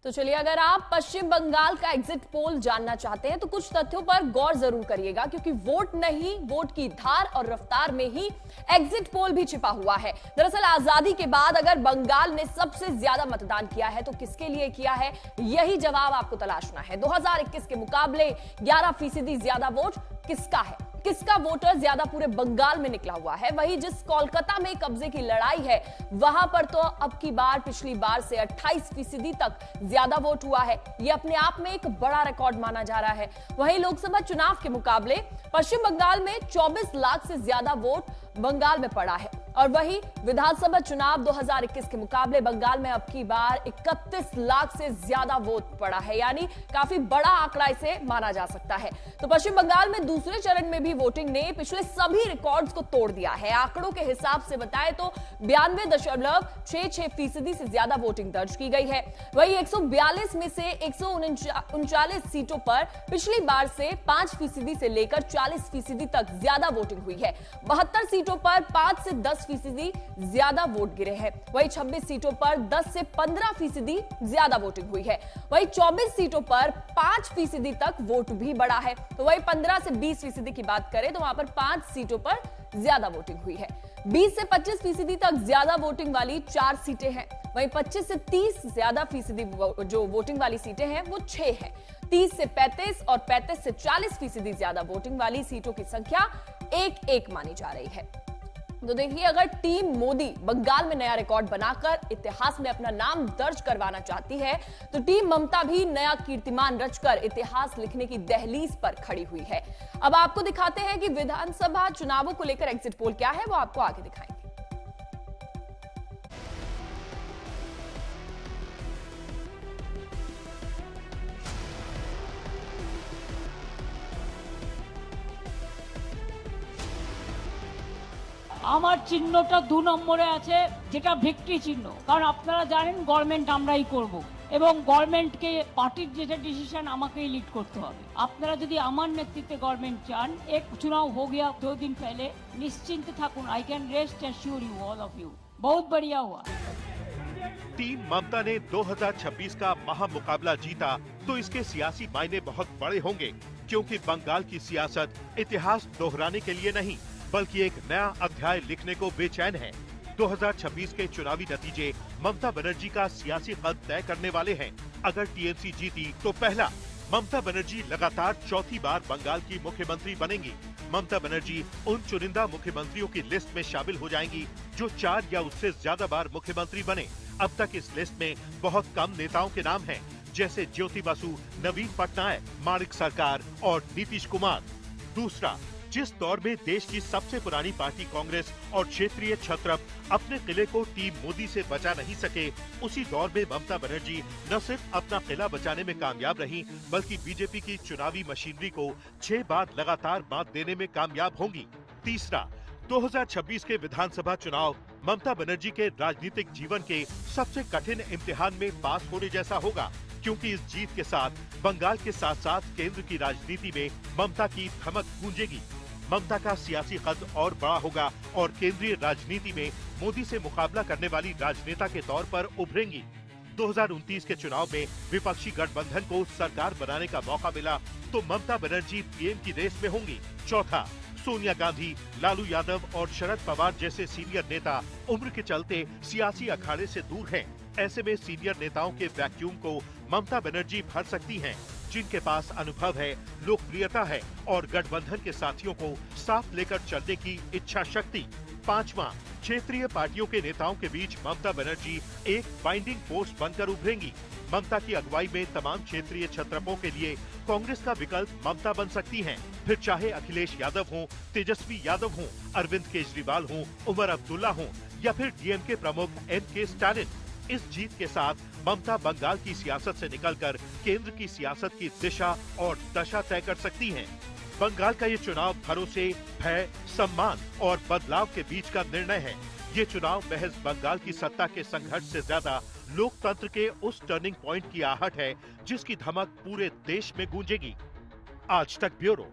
तो चलिए, अगर आप पश्चिम बंगाल का एग्जिट पोल जानना चाहते हैं तो कुछ तथ्यों पर गौर जरूर करिएगा, क्योंकि वोट नहीं, वोट की धार और रफ्तार में ही एग्जिट पोल भी छिपा हुआ है। दरअसल आजादी के बाद अगर बंगाल ने सबसे ज्यादा मतदान किया है तो किसके लिए किया है, यही जवाब आपको तलाशना है। 2021 के मुकाबले 11% ज्यादा वोट किसका है, किसका वोटर ज्यादा पूरे बंगाल में निकला हुआ है। वही जिस कोलकाता में कब्जे की लड़ाई है, वहां पर तो अब की बार पिछली बार से 28% तक ज्यादा वोट हुआ है। यह अपने आप में एक बड़ा रिकॉर्ड माना जा रहा है। वहीं लोकसभा चुनाव के मुकाबले पश्चिम बंगाल में 24 लाख से ज्यादा वोट बंगाल में पड़ा है। और वही विधानसभा चुनाव 2021 के मुकाबले बंगाल में अब की बार 31 लाख से ज्यादा वोट पड़ा है, यानी काफी बड़ा आंकड़ा इसे माना जा सकता है। तो पश्चिम बंगाल में दूसरे चरण में भी वोटिंग ने पिछले सभी रिकॉर्ड्स को तोड़ दिया है। आंकड़ों के हिसाब से बताएं तो 92.66% से ज्यादा वोटिंग दर्ज की गई है। वही 142 में से 139 सीटों पर पिछली बार से 5% से लेकर 40% तक ज्यादा वोटिंग हुई है। 72 सीटों पर 5 से 10% ज्यादा वोट गिरे हैं। वही 26 सीटों पर 10 से 15% ज्यादा वोटिंग हुई है। वही 24 सीटों पर 5% तक वोट भी बढ़ा है। तो वही 15 से 20% की बात करें तो वहां पर 5 सीटों पर ज्यादा वोटिंग हुई है। 20 से 25% तक ज्यादा वोटिंग वाली 4 सीटें हैं। वहीं 25 से 30 ज्यादा फीसदी जो वोटिंग वाली सीटें हैं वो 6 हैं। 30 से 35 और 35 से 40% ज्यादा वोटिंग वाली सीटों की संख्या 1-1 मानी जा रही है। तो देखिए, अगर टीम मोदी बंगाल में नया रिकॉर्ड बनाकर इतिहास में अपना नाम दर्ज करवाना चाहती है तो टीम ममता भी नया कीर्तिमान रचकर इतिहास लिखने की दहलीज पर खड़ी हुई है। अब आपको दिखाते हैं कि विधानसभा चुनावों को लेकर एग्जिट पोल क्या है, वो आपको आगे दिखाएंगे। আমার চিহ্নটা 2 নম্বরে আছে, যেটা ভিক্টরি চিহ্ন। কারণ আপনারা জানেন গভর্নমেন্ট আমরাই করব এবং গভর্নমেন্টকে পার্টির যেটা ডিসিশন আমাকেই লিড করতে হবে। আপনারা যদি আমার নেতৃত্বে গভর্নমেंट চান, एक चुनाव हो गया 2 दिन पहले, निश्चिंत থাকুন। I can rest assure you all of you, बहुत बढ़िया हुआ। टीम ममता ने 2026 का महामुकाबला जीता तो इसके सियासी मायने बहुत बड़े होंगे, क्योंकि बंगाल की सियासत इतिहास दोहराने के लिए नहीं बल्कि एक नया अध्याय लिखने को बेचैन है। 2026 के चुनावी नतीजे ममता बनर्जी का सियासी कद तय करने वाले हैं। अगर टीएमसी जीती तो पहला, ममता बनर्जी लगातार चौथी बार बंगाल की मुख्यमंत्री बनेंगी। ममता बनर्जी उन चुनिंदा मुख्यमंत्रियों की लिस्ट में शामिल हो जाएंगी जो 4 या उससे ज्यादा बार मुख्यमंत्री बने। अब तक इस लिस्ट में बहुत कम नेताओं के नाम हैं, जैसे ज्योति बसु, नवीन पटनायक, माणिक सरकार और नीतीश कुमार। दूसरा, जिस दौर में देश की सबसे पुरानी पार्टी कांग्रेस और क्षेत्रीय छत्रप अपने किले को टीम मोदी से बचा नहीं सके, उसी दौर में ममता बनर्जी न सिर्फ अपना किला बचाने में कामयाब रही बल्कि बीजेपी की चुनावी मशीनरी को 6 बार लगातार मात देने में कामयाब होंगी। तीसरा, 2026 के विधानसभा चुनाव ममता बनर्जी के राजनीतिक जीवन के सबसे कठिन इम्तिहान में पास होने जैसा होगा, क्योंकि इस जीत के साथ बंगाल के साथ साथ केंद्र की राजनीति में ममता की धमक गूंजेगी। ममता का सियासी कद और बड़ा होगा और केंद्रीय राजनीति में मोदी से मुकाबला करने वाली राजनेता के तौर पर उभरेंगी। 2029 के चुनाव में विपक्षी गठबंधन को सरकार बनाने का मौका मिला तो ममता बनर्जी पीएम की रेस में होंगी। चौथा, सोनिया गांधी, लालू यादव और शरद पवार जैसे सीनियर नेता उम्र के चलते सियासी अखाड़े से दूर हैं। ऐसे में सीनियर नेताओं के वैक्यूम को ममता बनर्जी भर सकती हैं, जिनके पास अनुभव है, लोकप्रियता है और गठबंधन के साथियों को साथ लेकर चलने की इच्छा शक्ति। पांचवा, क्षेत्रीय पार्टियों के नेताओं के बीच ममता बनर्जी एक बाइंडिंग फोर्स बनकर उभरेंगी। ममता की अगुवाई में तमाम क्षेत्रीय छत्रपों के लिए कांग्रेस का विकल्प ममता बन सकती हैं। फिर चाहे अखिलेश यादव हों, तेजस्वी यादव हों, अरविंद केजरीवाल हों, उमर अब्दुल्ला हों या फिर डीएमके प्रमुख एमके स्टालिन। इस जीत के साथ ममता बंगाल की सियासत से निकलकर केंद्र की सियासत की दिशा और दशा तय कर सकती हैं। बंगाल का ये चुनाव भरोसे, भय, सम्मान और बदलाव के बीच का निर्णय है। ये चुनाव महज बंगाल की सत्ता के संघर्ष से ज्यादा लोकतंत्र के उस टर्निंग पॉइंट की आहट है जिसकी धमक पूरे देश में गूंजेगी। आज तक ब्यूरो।